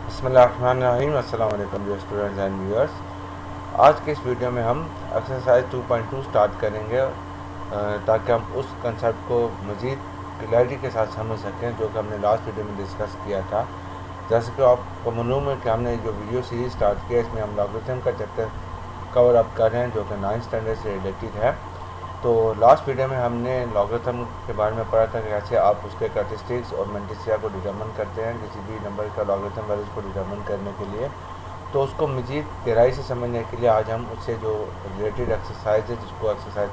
बिस्मिल्लाहिर्रहमानिर्रहीम। अस्सलाम वालेकुम डियर स्टूडेंट्स एंड व्यूअर्स। आज के इस वीडियो में हम एक्सरसाइज 2.2 स्टार्ट करेंगे ताकि हम उस कंसेप्ट को मज़ीद क्लैरिटी के साथ समझ सकें जो कि हमने लास्ट वीडियो में डिस्कस किया था। जैसे कि आपको मालूम है कि हमने जो वीडियो सीरीज स्टार्ट किया इसमें हम लॉगरिथम का चैप्टर कवर अप कर रहे हैं जो कि 9th स्टैंडर्ड से रिलेटेड है। तो लास्ट वीडियो में हमने लॉगरिथम के बारे में पढ़ा था कि कैसे आप उसके कैरेक्टरिस्टिक्स और मेंटिसिया को डिटरमिन करते हैं किसी भी नंबर का लॉगरिथम वैल्यूज़ को डिटरमिन करने के लिए। तो उसको मज़ीद गहराई से समझने के लिए आज हम उससे जो रिलेटेड एक्सरसाइज है जिसको एक्सरसाइज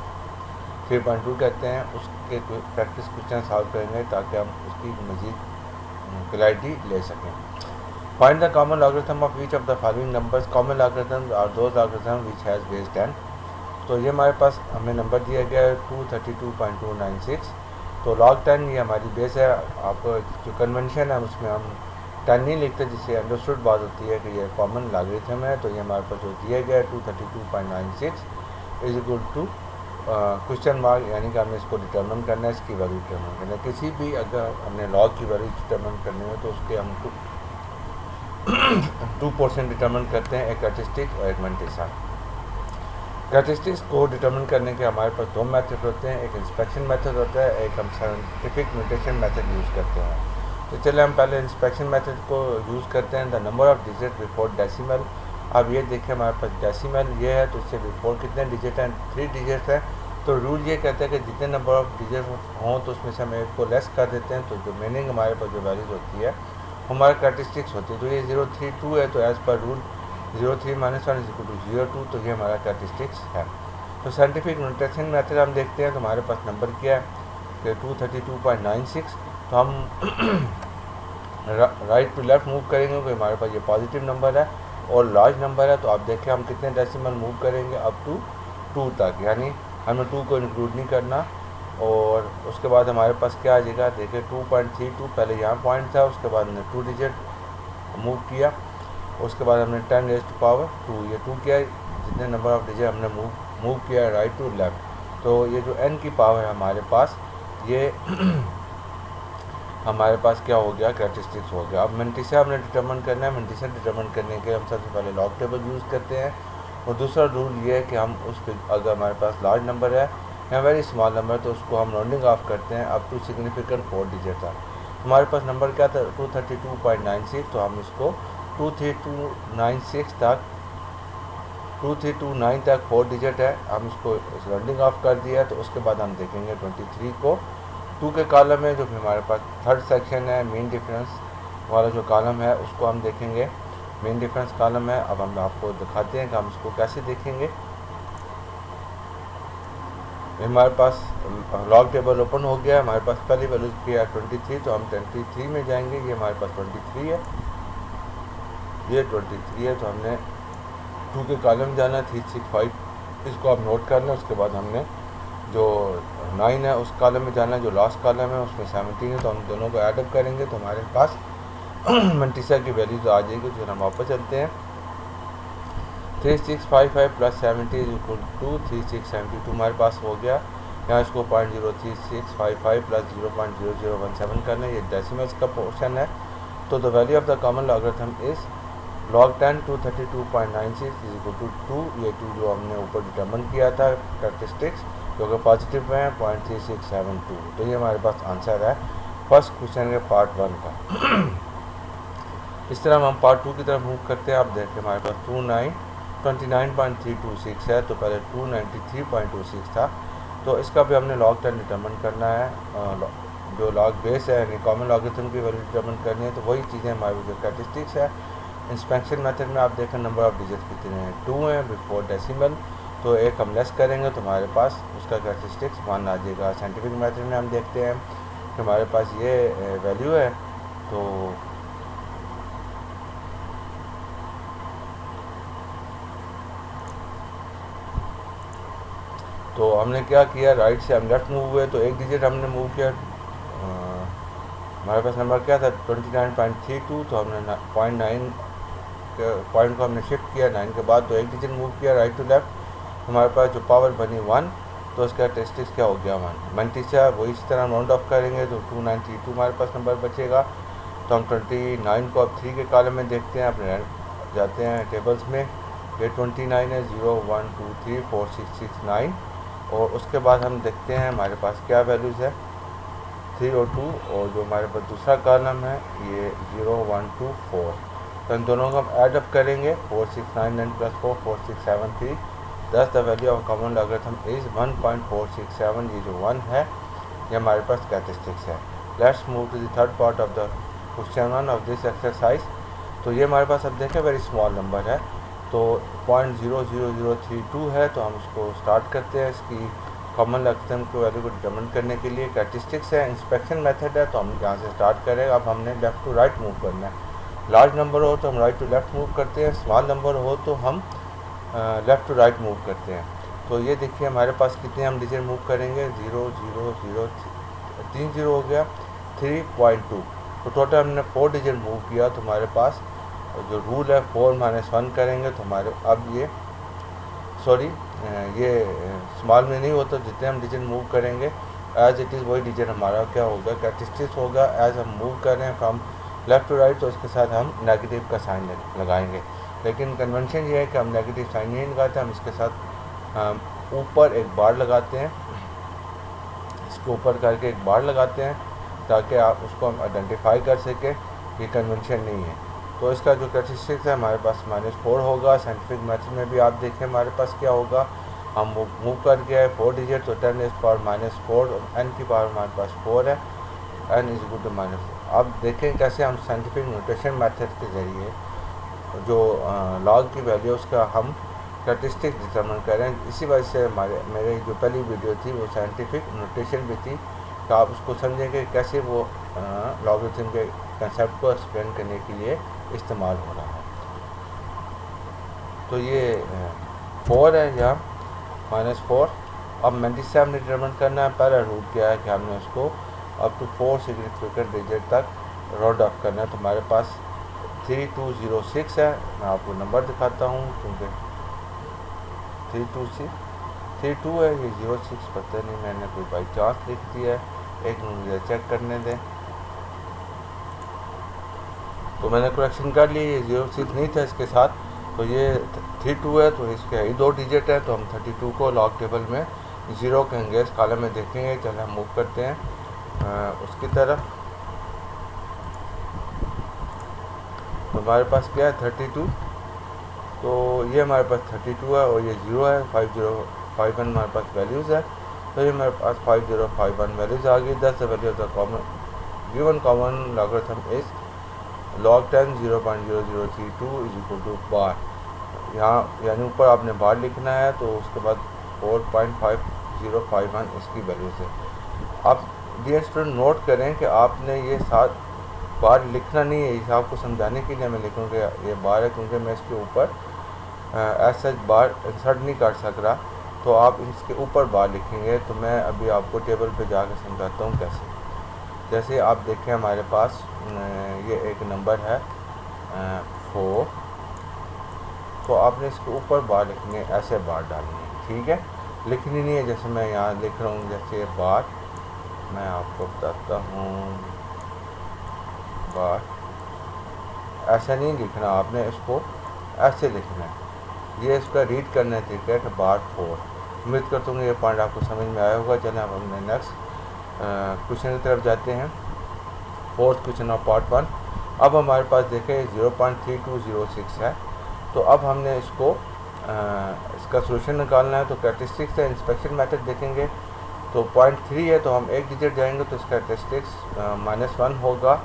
3.2 कहते हैं उसके प्रैक्टिस क्वेश्चन सॉल्व करेंगे ताकि हम उसकी मज़ीद क्लैरिटी ले सकें। Find the common logarithm of each of the following numbers. Common logarithm are those logarithm which has base 10। तो ये हमारे पास हमें नंबर दिया गया है 232.296। तो log 10 ये हमारी बेस है। आपको जो कन्वेंशन है उसमें हम 10 नहीं लिखते जिससे अंडरस्टूड बात होती है कि ये कॉमन लॉगरिथम है। तो ये हमारे पास जो दिया गया है 232.96 is equal to question mark, यानी कि हमने इसको डिटर्मिन करना है, इसकी वैल्यू डिटर्मिन करना है। किसी भी अगर हमने लॉग की वैल्यू डिटर्मिन करनी हो तो उसके हम 2% डिटर्मिन करते हैं, एक कैरेक्टरिस्टिक और एक मेंटिसा। कैरेक्टरिस्टिक्स को डिटर्मिन करने के हमारे पास दो मेथड होते हैं, एक इंस्पेक्शन मेथड होता है, एक हम साइंटिफिक म्यूटेशन मेथड यूज़ करते हैं। तो चलिए हम पहले इंस्पेक्शन मेथड को यूज़ करते हैं। The number of digit before decimal. अब ये देखिए हमारे पास डेसिमल ये है तो इससे बिफोर कितने डिजिट हैं, 3 डिजिट हैं। तो रूल ये कहता है कि जितने नंबर ऑफ डिजिट हों तो उसमें से हम एक को लेस कर देते हैं। तो जो मीनिंग हमारे पास जो वैल्यूज होती है हमारे कैरेक्टरिस्टिक्स होती है। तो ये 032 है तो एज़ पर रूल 03 - 1 = 02। तो ये हमारा कैरेक्टरिस्टिक्स है। तो साइंटिफिक नोटेशन मेथड हम देखते हैं तो हमारे पास नंबर क्या है कि 232.96। तो हम राइट टू लेफ्ट मूव करेंगे क्योंकि हमारे पास ये पॉजिटिव नंबर है और लार्ज नंबर है। तो आप देखें हम कितने डेसिमल मूव करेंगे अप टू 2 तक, यानी हमें 2 को इंक्लूड नहीं करना। और उसके बाद हमारे पास क्या आ जाएगा, देखिए 2.32 पहले यहाँ पॉइंट था, उसके बाद हमने 2 डिजिट मूव किया, उसके बाद हमने 10 रेज़ टू पावर 2 ये 2 किया, जितने नंबर ऑफ डिजिट हमने मूव किया राइट टू लेफ्ट। तो ये जो n की पावर है हमारे पास ये हमारे पास क्या हो गया, कैरेक्टरिस्टिक्स हो गया। अब मेंटिसा हमने डिटर्मिन करना है। मेंटिसा डिटर्मिन करने के हम सबसे पहले लॉग टेबल यूज़ करते हैं। और दूसरा रूल ये है कि हम उस पर अगर हमारे पास लार्ज नंबर है या वेरी स्मॉल नंबर है तो उसको हम राउंडिंग ऑफ करते हैं अप टू सिग्निफिकेंट 4 डिजिट तक। हमारे पास नंबर क्या था 232.96। तो हम इसको 23296 तक 2329 तक 4 डिजिट है, हम इसको राउंडिंग ऑफ कर दिया है। तो उसके बाद हम देखेंगे 23 को 2 के कॉलम में जो कि हमारे पास थर्ड सेक्शन है मीन डिफरेंस वाला जो कॉलम है उसको हम देखेंगे, मीन डिफरेंस कॉलम है। अब हम आपको दिखाते हैं कि हम इसको कैसे देखेंगे। हमारे पास लॉग टेबल ओपन हो गया है, हमारे पास पहली वैल्यू की है 23। तो हम 23 में जाएंगे, ये हमारे पास 23 है, ये 23 है। तो हमने 2 के कॉलम जाना है 365, इसको आप नोट कर लें। उसके बाद हमने जो 9 है उस कॉलम में जाना है, जो लास्ट कॉलम है उसमें 17 है। तो हम दोनों को ऐड अप करेंगे तो हमारे पास मेंटिसा की वैल्यू तो आ जाएगी। तो हम वापस चलते हैं, 3655 + 70 = 3672 हमारे पास हो गया। यहाँ इसको 0.03655 + 0.0017 करना है, ये डेसिमल्स का पोर्शन है। तो the value of the common logarithm is log 10 232.96 = 2। ये 2 जो हमने ऊपर डिटर्मिन किया था कैरेक्टरिस्टिक्स जो कि पॉजिटिव है 0.3672। तो ये हमारे पास आंसर है फर्स्ट क्वेश्चन के पार्ट 1 का। इस तरह हम पार्ट 2 की तरफ मूव करते हैं। आप देखें हमारे पास 29.326 है, तो पहले 293.26 था। तो इसका भी हमने log 10 डिटर्मिन करना है। जो लॉग बेस है यानी कॉमन लॉगरिथम की वैल्यू डिटर्मिन करनी है। तो वही चीज़ें हमारी जो कैरेक्टरिस्टिक्स है इंस्पेक्शन मेथड में आप देखें नंबर ऑफ डिजिट कितने हैं, 2 हैं बिफोर डेसिमल। तो एक हम लेस करेंगे तो हमारे पास उसका कैरेक्टरिस्टिक्स 1 आ जाएगा। साइंटिफिक मेथड में हम देखते हैं कि हमारे पास ये वैल्यू है। तो हमने क्या किया, राइट से हम लेफ्ट मूव हुए तो एक डिजिट हमने मूव किया। हमारे पास नंबर क्या था 29.32। तो हमने 0.9 पॉइंट को हमने शिफ्ट किया 9 के बाद, तो एक डिजिट मूव किया राइट टू लेफ्ट। हमारे पास जो पावर बनी 1, तो उसका टेस्टिक्स क्या हो गया 1। मेंटिसा वो इस तरह राउंड ऑफ करेंगे तो 2932 हमारे पास नंबर बचेगा। तो हम 29 को अब 3 के कॉलम में देखते हैं, अपने जाते हैं टेबल्स में। ये 29 है, 0 1 2 3 4 6 6 9। और उसके बाद हम देखते हैं हमारे पास क्या वैल्यूज़ है, 3 और 2। और जो हमारे पास दूसरा कॉलम है ये 0 1 2 4। तो इन दोनों को हम ऐड अप करेंगे, 4 6 9 9 + 4 4 6 7 3। Thus the value of common logarithm is 1.467। ये जो 1 है ये हमारे पास कैरेक्टरिस्टिक्स है। Let's move to the third part of the question 1 of this exercise. तो ये हमारे पास अब देखें वेरी स्मॉल नंबर है, तो 0.00032 है। तो हम इसको स्टार्ट करते हैं इसकी कॉमन लॉगरिथम की वैल्यू को डिटरमिन करने के लिए। कैरेक्टरिस्टिक्स है, इंस्पेक्शन मेथड है, तो हम यहाँ से स्टार्ट करें। अब हमने लेफ़्ट टू राइट मूव करना है। लार्ज नंबर हो तो हम राइट टू लेफ़्ट मूव करते हैं, स्मॉल नंबर हो तो हम लेफ़्ट टू राइट मूव करते हैं। तो ये देखिए हमारे पास कितने हम डिजिट मूव करेंगे, 0 0 0 3 0 हो गया, 3.2। तो टोटल हमने 4 डिजिट मूव किया। तो हमारे पास जो रूल है 4 - 1 करेंगे तो हमारे अब ये सॉरी ये स्मॉल में नहीं होता, जितने हम डिजिट मूव करेंगे एज इट इज़ वही डिजिट हमारा क्या होगा, कैरेक्टरिस्टिक्स होगा। एज हम मूव कर रहे हैं फ्रॉम लेफ़्ट टू राइट तो उसके साथ हम नेगेटिव का साइन लगाएंगे। लेकिन कन्वेंशन ये है कि हम नेगेटिव साइन नहीं लगाते, हम इसके साथ ऊपर एक बार लगाते हैं, इसके ऊपर करके एक बार लगाते हैं ताकि आप उसको हम आइडेंटिफाई कर सकें ये कन्वेंशन नहीं है। तो इसका जो कैरेक्टरिस्टिक्स है हमारे पास -4 होगा। साइंटिफिक मेथड में भी आप देखें हमारे पास क्या होगा, हम मूव कर गया है 4 डिजिट, तो 10 is power -4 और n की पावर हमारे पास 4 है, n इज इक्वल टू -4। अब देखें कैसे हम साइंटिफिक नोटेशन मेथड के ज़रिए जो लॉग की वैल्यू उसका हम कैरेक्टरिस्टिक्स डिटरमिन करें। इसी वजह से मेरी जो पहली वीडियो थी वो साइंटिफिक नोटेशन भी थी, तो आप उसको समझेंगे कैसे वो लॉगरिथम के कंसेप्ट को एक्सप्लेन करने के लिए इस्तेमाल हो रहा है। तो ये 4 है या -4। अब मेंडिस से हमने डिटरमिन करना है। पहला रूल क्या है कि हमने उसको अप टू 4 सिग्निफिकेंट डिजिट तक राउंड ऑफ करना है। तो हमारे पास 3206 है। मैं आपको नंबर दिखाता हूँ क्योंकि 32 है, ये 06 पता नहीं मैंने कोई बाई चांस लिख दिया है, एक मिनट मुझे चेक करने दें। तो मैंने करेक्शन कर ली, ये 06 नहीं था इसके साथ, तो ये 32 है, तो इसके ही 2 डिजिट है। तो हम 32 को लॉग टेबल में 0 कहेंगे, इस कॉलम में देखेंगे। चलिए हम मूव करते हैं उसकी तरफ। तो हमारे पास क्या है 32, तो ये हमारे पास 32 है और ये 0 है, 5051 हमारे पास वैल्यूज़ है। तो ये हमारे पास 5051 वैल्यूज़ आ गई। 10 value of the common given common logarithm is log 10 0.0032 is equal to bar. यहाँ यानी ऊपर आपने बार लिखना है, तो उसके बाद 4.5051 इसकी वैल्यूज़ है। आप डियर स्टूडेंट नोट करें कि आपने ये 7 बार लिखना नहीं है, इसे आपको समझाने के लिए मैं लिखूँगा ये बार है, क्योंकि मैं इसके ऊपर ऐसा बार इंसर्ट नहीं कर सक रहा, तो आप इसके ऊपर बार लिखेंगे। तो मैं अभी आपको टेबल पे जाकर समझाता हूँ कैसे। जैसे आप देखें हमारे पास ये एक नंबर है 4, तो आपने इसके ऊपर बार लिखनी है, ऐसे बार डालनी है, ठीक है। लिखनी नहीं है जैसे मैं यहाँ लिख रहा हूँ, जैसे बार मैं आपको बताता हूँ, बार ऐसा नहीं लिखना, आपने इसको ऐसे लिखना है। ये इसका रीड करना है, ठीक है, बार 4। उम्मीद करता हूँ ये पॉइंट आपको समझ में आया होगा। चलें अब हमने नेक्स्ट क्वेश्चन की तरफ जाते हैं, 4th क्वेश्चन ऑफ पार्ट 1। अब हमारे पास देखें 0.3206 है, तो अब हमने इसको इसका सोल्यूशन निकालना है। तो कैरेक्टरिस्टिक्स है, इंस्पेक्शन मेथड देखेंगे। तो 0.3 है, तो हम एक डिजिट जाएंगे तो इसका कैरेक्टरिस्टिक्स -1 होगा।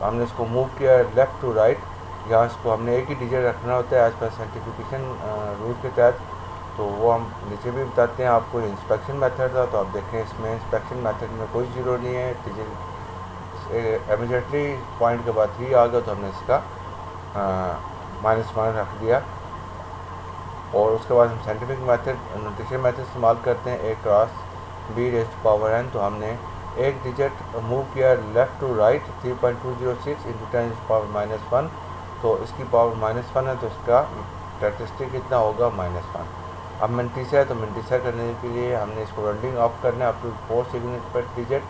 हमने इसको मूव किया लेफ़्ट टू राइट, यहाँ इसको हमने एक ही डिजिट रखना होता है एज पर साइंटिफिकेशन रूल के तहत। तो वो हम नीचे भी बताते हैं आपको। इंस्पेक्शन मेथड था, तो आप देखें इसमें इंस्पेक्शन मेथड में कोई ज़ीरो नहीं है, डिजिट इमीडिएटली पॉइंट के बाद 3 आ गया, तो हमने इसका -1 रख दिया। और उसके बाद हम साइंटिफिक मेथड नोटेशन मेथड इस्तेमाल करते हैं, a क्रॉस b⁻n। तो हमने एक डिजिट मूव किया लेफ़्ट टू राइट, 3.206 × 10⁻⁻1, तो इसकी पावर -1 है, तो इसका कैरेक्टरिस्टिक कितना होगा -1। अब मिनटीसा है, तो मिनटीसा करने के लिए हमने इसको राउंडिंग ऑफ करना है अप टू 4 सिग्निफिकेंट डिजिट।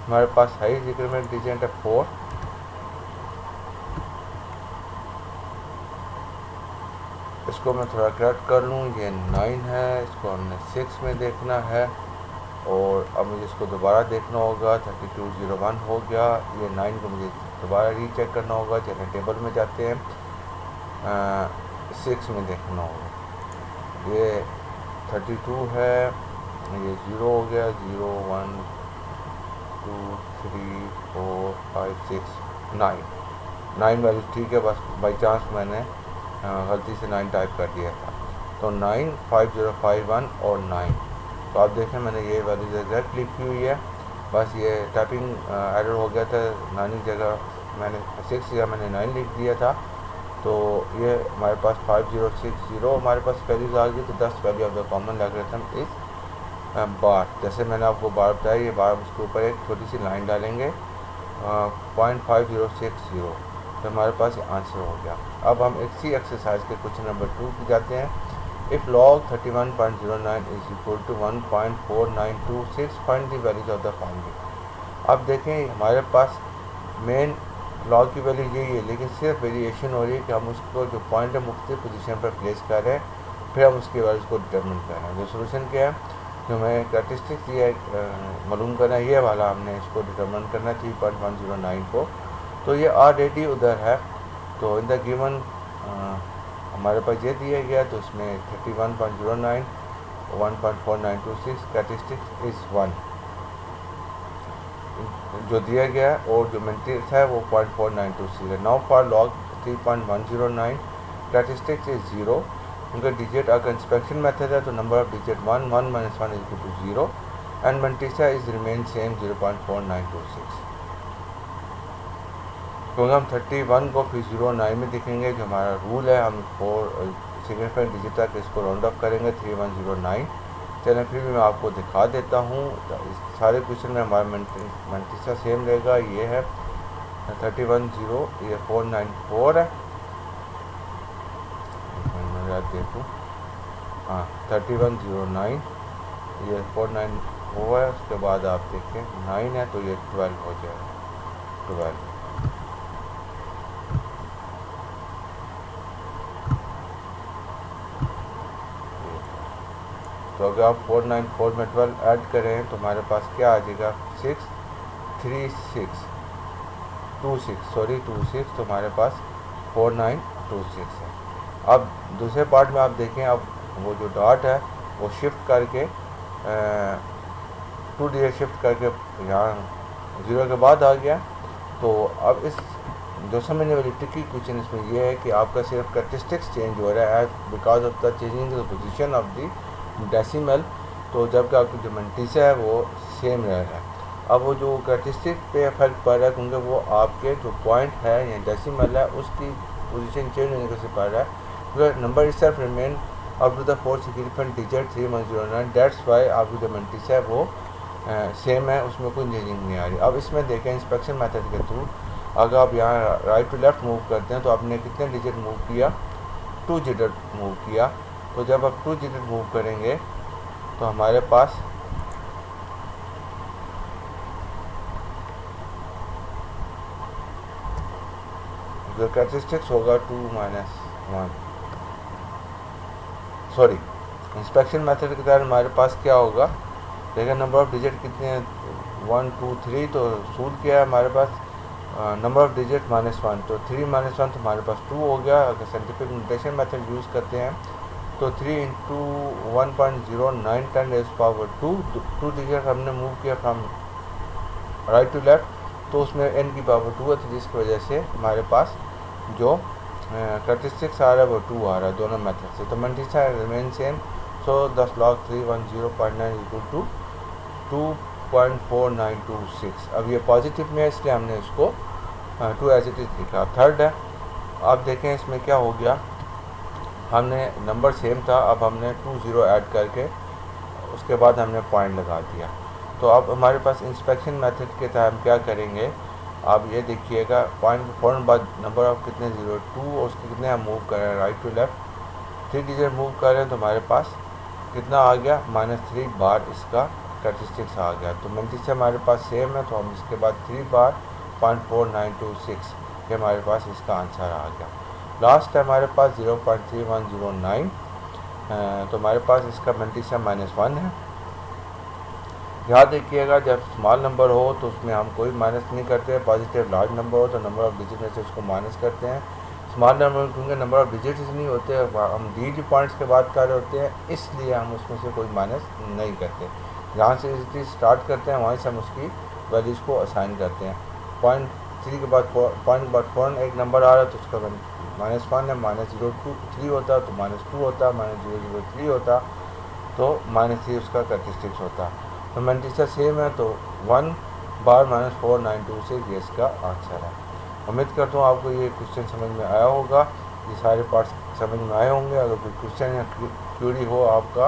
हमारे पास हाई सिग्निफिकेंट डिजिट है 4, इसको मैं थोड़ा करेक्ट कर लूँ, ये 9 है, इसको हमने 6 में देखना है और अब मुझे इसको दोबारा देखना होगा। 3201 हो गया, ये 9 को मुझे दोबारा रीचेक करना होगा। चलिए टेबल में जाते हैं, 6 में देखना होगा। ये 32 है, ये 0 हो गया, 0 1 2 3 4 5 6 9 वैल्यू ठीक है, बस बाई चांस मैंने गलती से 9 टाइप कर दिया था। तो 9 5051 और 9, तो आप देखें मैंने ये वैल्यूज एग्जैक्ट लिखी हुई है। बस ये टाइपिंग एरर हो गया था, 9 की जगह मैंने 6 या मैंने 9 लिख दिया था। तो ये हमारे पास 5060 हमारे पास वैल्यूज आ गई। तो 10 value of the common logarithm इस बार, जैसे मैंने आपको बार बताया, ये बार उसके ऊपर एक छोटी सी लाइन डालेंगे 0.5060, तो हमारे पास ये आंसर हो गया। अब हम इसी एक्सरसाइज के क्वेश्चन नंबर 2 की जाते हैं। If log 31.09 is equal to 1.4926 find the values of the following. अब देखें हमारे पास मेन लॉग की वैल्यू यही है, लेकिन सिर्फ वेरिएशन हो रही है कि हम उसको जो पॉइंट है मुख्तलिफ पोजीशन पर प्लेस कर रहे हैं, फिर हम उसकी वैल्यूज को डिटरमिन कर रहे हैं। जो सोल्यूशन क्या है, जो हमें स्टैटिस्टिक्स ये मालूम करना है, ये वाला हमने इसको डिटरमिन करना है 3.109 को। तो ये ऑलरेडी उधर है, तो इन द गिवन हमारे पास ये दिया गया, तो इसमें 31.09 1.4926 स्टैटिस्टिक्स इज़ 1 जो दिया गया है, और जो मेंटेन है वो 0.4926 है। Now for log 3.109 statistics is 0, उनका डिजिट अगर इंस्पेक्शन मेथड है तो number of digit 1 1 - 1 is equal to 0 and mantissa is remain same 0.4926। क्योंकि हम 31 को फिर 09 में देखेंगे, जो हमारा रूल है, हम 4 सिग्निफिकेंट डिजिट तक इसको राउंड अप करेंगे 3109। चलें फिर भी मैं आपको दिखा देता हूँ। इस सारे क्वेश्चन में हमारा मंटीसा सेम रहेगा। ये है 310, ये 494 है, देखो हाँ 3109, ये 49 हुआ है, उसके बाद आप देखें 9 है, तो ये 12 हो जाएगा 12। तो अगर आप 494 में 12 ऐड करें तो हमारे पास क्या आ जाएगा 636 26, तो हमारे पास 4926 है। अब दूसरे पार्ट में आप देखें, अब वो जो डॉट है वो शिफ्ट करके 2 डिजिट शिफ्ट करके यहाँ 0 के बाद आ गया। तो अब इस जो समझने वाली ट्रिकी क्वेश्चन इसमें यह है कि आपका सिर्फ स्टैटिस्टिक्स चेंज हो रहा है because of the changing the position of the decimal, तो जबकि आपकी जो मंटीसा है वो सेम रह रहा है। अब वो जो स्टैटिस्टिक पे फर्क पड़ रहा है, क्योंकि वो आपके जो पॉइंट है या डेसिमल है उसकी पोजीशन चेंज होने से पड़ रहा है, क्योंकि number itself remain up to the 4 significant digit 3109, that's why आपकी जो मंटीसा है वो सेम है, उसमें कोई चेंजिंग नहीं आ रही। अब इसमें देखें इंस्पेक्शन मेथड के थ्रू, अगर आप यहाँ राइट टू लेफ्ट मूव करते हैं तो आपने कितने डिजिट मूव किया, 2 डिजिट मूव किया। तो जब आप 2 डिजिट मूव करेंगे तो हमारे पास जो स्टैटिस्टिक्स होगा 2 - 1, सॉरी इंस्पेक्शन मेथड के तहत हमारे पास क्या होगा, देखिए नंबर ऑफ डिजिट कितने हैं 1 2 3, तो सूल क्या है हमारे पास नंबर ऑफ डिजिट -1, तो 3 - 1 तो हमारे पास 2 हो गया। अगर साइंटिफिक नोटेशन मेथड यूज़ करते हैं तो 3 × 1.09 10⁻², 2 डिजिट हमने मूव किया फ्रॉम राइट टू लेफ्ट, तो उसमें n की पावर 2 है, तो जिसकी वजह से हमारे पास जो स्टैटिस्टिक्स आ रहा है वो 2 आ रहा है दोनों मेथड से। तो mantissa remain same, so 10 log 310.9 equal to 2.4926। अब ये पॉजिटिव में है इसलिए हमने इसको 2 एज इट इज़ लिखा। थर्ड है, आप देखें इसमें क्या हो गया, हमने नंबर सेम था, अब हमने 2 0 ऐड करके उसके बाद हमने पॉइंट लगा दिया। तो अब हमारे पास इंस्पेक्शन मेथड के तहत हम क्या करेंगे, आप ये देखिएगा पॉइंट फ़ौरन बाद नंबर ऑफ कितने 0 2 और उसके कितने हम मूव कर रहे हैं right to left 3 digit move कर रहे हैं, तो हमारे पास कितना आ गया -3 बार इसका स्टैटिस्टिक्स आ गया। तो मंटीसा से हमारे पास सेम है, तो हम इसके बाद 3 बार 0.4926 ये हमारे पास इसका आंसर आ गया। लास्ट है हमारे पास 0.3109, तो हमारे पास इसका मल्टीपल -1 है। याद रखिएगा जब स्मॉल नंबर हो तो उसमें हम कोई माइनस नहीं करते, पॉजिटिव लार्ज नंबर हो तो नंबर ऑफ डिजिट में से उसको माइनस करते हैं। स्मॉल नंबर क्योंकि नंबर ऑफ डिजिट्स नहीं होते, हम डी पॉइंट्स के बात कर रहे होते हैं, इसलिए हम उसमें से कोई माइनस नहीं करते। जहाँ से डिजिट स्टार्ट करते हैं वहीं से हम उसकी वैल्यूज़ को असाइन करते हैं। पॉइंट 3 के बाद पॉइंट के बाद फ़ौरन एक नंबर आ रहा है तो उसका -1 है, -023 होता तो -2 होता, -003 होता तो -3 उसका कैरेक्टरिस्टिक्स होता। तो मल्टीपल सेम है तो 1 बार -492 से ये इसका आंसर है। उम्मीद करता हूँ आपको ये क्वेश्चन समझ में आया होगा, ये सारे पार्ट्स समझ में आए होंगे। अगर कोई क्वेश्चन या क्यूरी हो आपका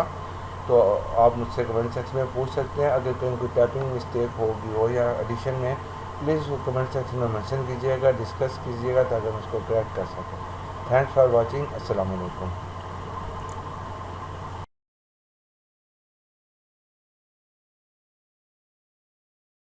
तो आप मुझसे कमेंट सेक्शन में पूछ सकते हैं। अगर कहीं कोई टाइपिंग मिस्टेक होगी हो या एडिशन में, प्लीज़ उसको कमेंट सेक्शन में मेंशन कीजिएगा, डिस्कस कीजिएगा ताकि हम उसको करेक्ट कर सकें। Thanks for watching. अस्सलाम वालेकुम।